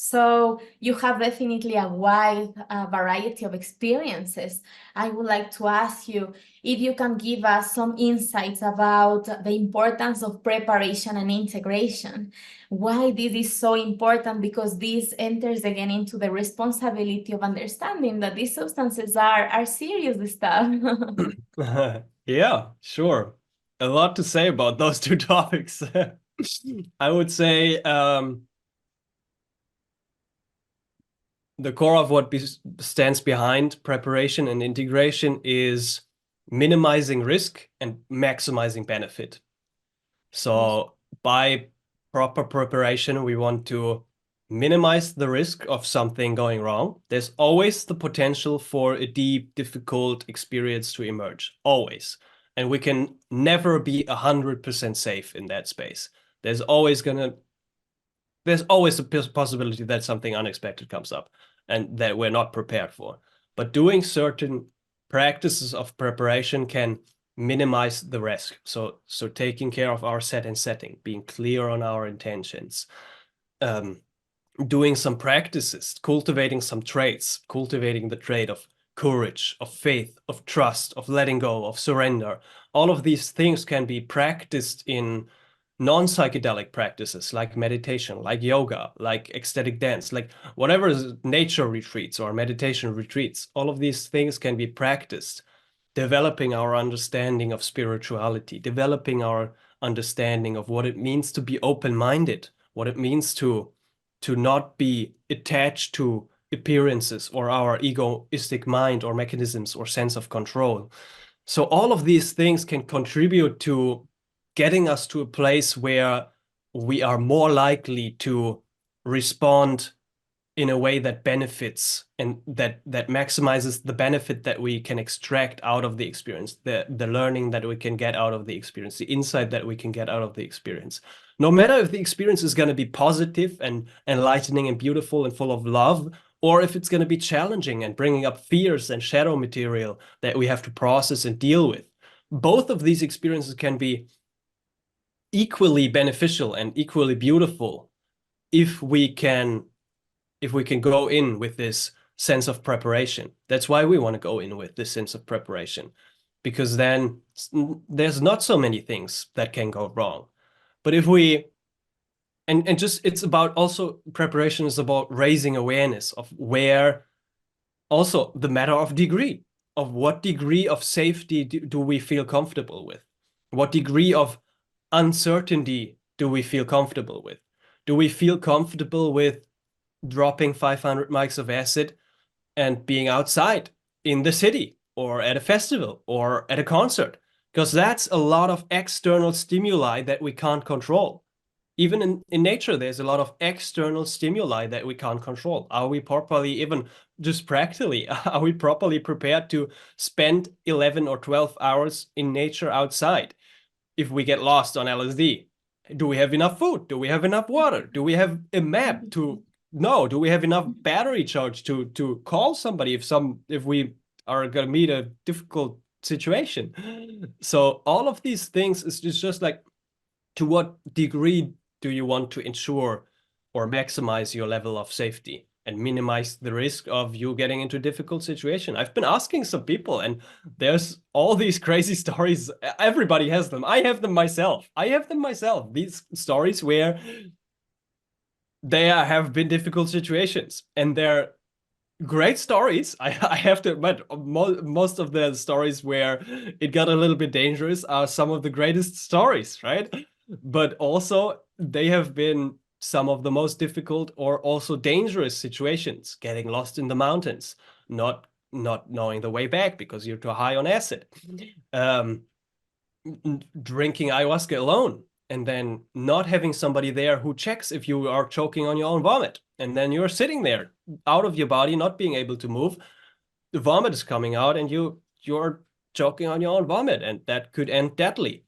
So you have definitely a wide variety of experiences. I would like to ask you if you can give us some insights about the importance of preparation and integration. Why this is so important, because this enters again into the responsibility of understanding that these substances are serious stuff. Yeah, sure. A lot to say about those two topics. I would say the core of what stands behind preparation and integration is minimizing risk and maximizing benefit. So by proper preparation, we want to minimize the risk of something going wrong. There's always the potential for a deep, difficult experience to emerge, always. And we can never be 100% safe in that space. There's always a possibility that something unexpected comes up and that we're not prepared for. But doing certain practices of preparation can minimize the risk. So taking care of our set and setting, being clear on our intentions, doing some practices, cultivating some traits, cultivating the trait of courage, of faith, of trust, of letting go, of surrender. All of these things can be practiced in non-psychedelic practices like meditation, like yoga, like ecstatic dance, like whatever is nature retreats or meditation retreats. All of these things can be practiced, developing our understanding of spirituality, developing our understanding of what it means to be open-minded, what it means to not be attached to appearances or our egoistic mind or mechanisms or sense of control. So all of these things can contribute to getting us to a place where we are more likely to respond in a way that benefits and that maximizes the benefit that we can extract out of the experience, the learning that we can get out of the experience, the insight that we can get out of the experience. No matter if the experience is going to be positive and enlightening and beautiful and full of love, or if it's going to be challenging and bringing up fears and shadow material that we have to process and deal with. Both of these experiences can be equally beneficial and equally beautiful if we can go in with this sense of preparation. That's why we want to go in with this sense of preparation, because then there's not so many things that can go wrong. But if we, and just, it's about also, preparation is about raising awareness of where, also the matter of degree, of what degree of safety do we feel comfortable with? What degree of uncertainty do we feel comfortable with? Do we feel comfortable with dropping 500 mics of acid and being outside in the city or at a festival or at a concert? Because that's a lot of external stimuli that we can't control. Even in nature, there's a lot of external stimuli that we can't control. Are we properly, even just practically, are we properly prepared to spend 11 or 12 hours in nature outside if we get lost on LSD? Do we have enough food? Do we have enough water? Do we have a map to know? Do we have enough battery charge to call somebody if we are gonna meet a difficult situation? So all of these things is just like, to what degree do you want to ensure or maximize your level of safety and minimize the risk of you getting into a difficult situation? I've been asking some people, and there's all these crazy stories. Everybody has them. I have them myself. These stories where there have been difficult situations, and they're great stories. I have to admit, most of the stories where it got a little bit dangerous are some of the greatest stories, right? But also, they have been some of the most difficult or also dangerous situations. Getting lost in the mountains, not knowing the way back because you're too high on acid, um, drinking ayahuasca alone, and then not having somebody there who checks if you are choking on your own vomit. And then you're sitting there out of your body, not being able to move. The vomit is coming out and you're choking on your own vomit, and that could end deadly.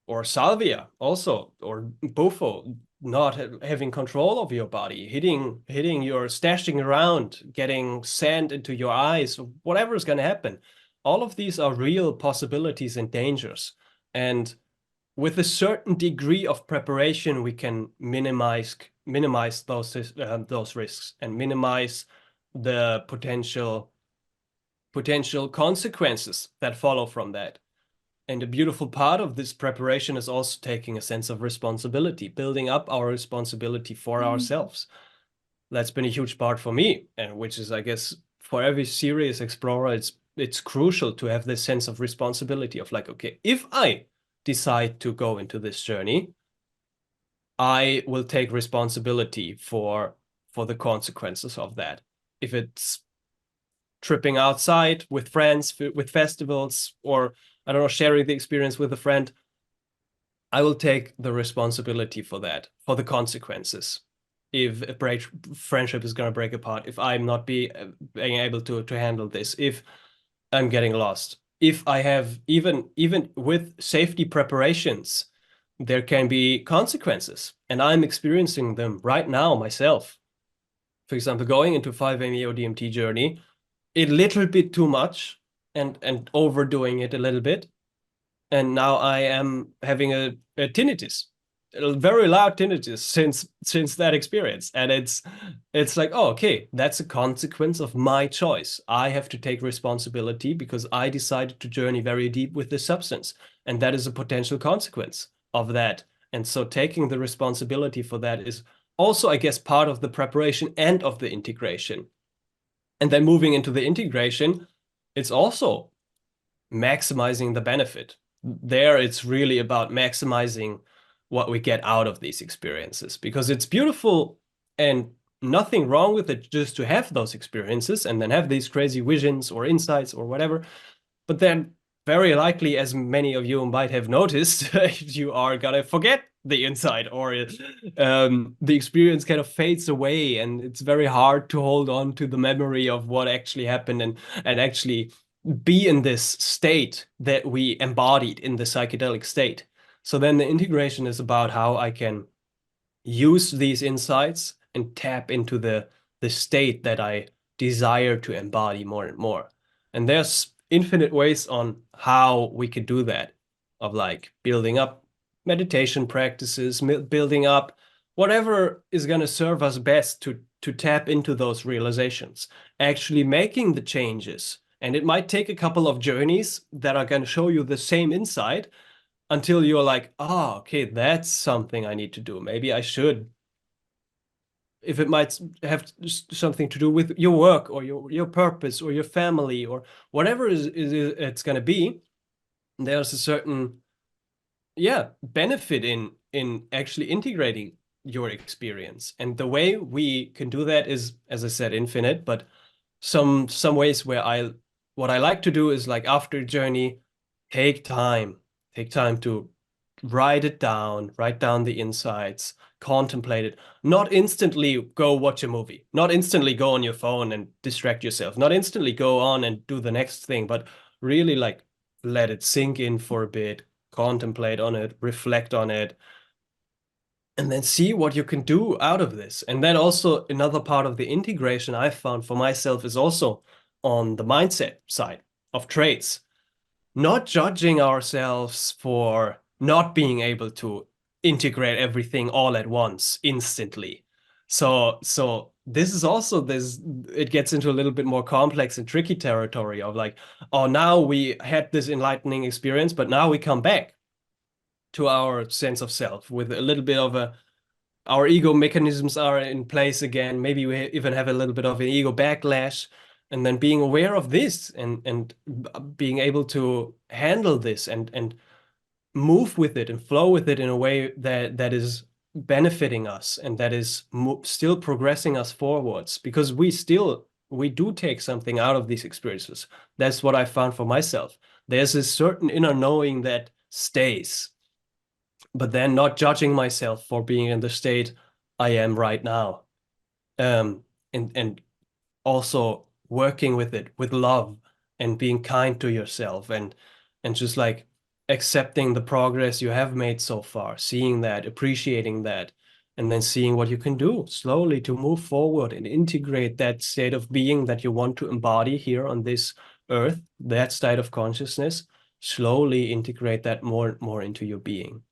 Or salvia also, or bufo, not having control of your body, hitting your, stashing around, getting sand into your eyes, whatever is going to happen. All of these are real possibilities and dangers. And with a certain degree of preparation, we can minimize those risks and minimize the potential consequences that follow from that. And a beautiful part of this preparation is also taking a sense of responsibility, building up our responsibility for ourselves. That's been a huge part for me, and which is, I guess, for every serious explorer, it's crucial to have this sense of responsibility of like, okay, if I decide to go into this journey, I will take responsibility for the consequences of that. If it's tripping outside with friends, with festivals, or I don't know, sharing the experience with a friend, I will take the responsibility for that, for the consequences. If a friendship is going to break apart, if I'm not being able to handle this, if I'm getting lost, if I have even with safety preparations, there can be consequences, and I'm experiencing them right now myself. For example, going into 5-MeO DMT journey, a little bit too much and overdoing it a little bit. And now I am having a tinnitus, a very loud tinnitus since that experience. And it's like, oh, okay, that's a consequence of my choice. I have to take responsibility because I decided to journey very deep with this substance. And that is a potential consequence of that. And so taking the responsibility for that is also, I guess, part of the preparation and of the integration. And then moving into the integration, it's also maximizing the benefit. There, it's really about maximizing what we get out of these experiences, because it's beautiful and nothing wrong with it just to have those experiences and then have these crazy visions or insights or whatever. But then very likely, as many of you might have noticed, you are gonna forget the insight, or the experience kind of fades away, and it's very hard to hold on to the memory of what actually happened and actually be in this state that we embodied in the psychedelic state. So then the integration is about how I can use these insights and tap into the state that I desire to embody more and more. And there's infinite ways on how we could do that, of like building up meditation practices, building up whatever is going to serve us best to tap into those realizations, actually making the changes. And it might take a couple of journeys that are going to show you the same insight until you're like, oh, okay, that's something I need to do. Maybe I should, if it might have something to do with your work or your purpose or your family or whatever is it's going to be. There's a certain benefit in actually integrating your experience, and the way we can do that is, as I said, infinite. But some ways where what I like to do is, like, after a journey, take time to write down the insights, contemplate it. Not instantly go watch a movie, not instantly go on your phone and distract yourself, not instantly go on and do the next thing, but really, like, let it sink in for a bit, contemplate on it, reflect on it, and then see what you can do out of this. And then also another part of the integration I've found for myself is also on the mindset side of traits, not judging ourselves for not being able to integrate everything all at once instantly. So this is also this, it gets into a little bit more complex and tricky territory of like, oh, now we had this enlightening experience, but now we come back to our sense of self with a little bit of our ego mechanisms are in place again. Maybe we even have a little bit of an ego backlash, and then being aware of this and being able to handle this and move with it and flow with it in a way that is benefiting us and that is still progressing us forwards, because we do take something out of these experiences. That's what I found for myself. There's a certain inner knowing that stays, but then not judging myself for being in the state I am right now. And also working with it with love and being kind to yourself, and just like accepting the progress you have made so far, seeing that, appreciating that, and then seeing what you can do slowly to move forward and integrate that state of being that you want to embody here on this earth, that state of consciousness, slowly integrate that more and more into your being.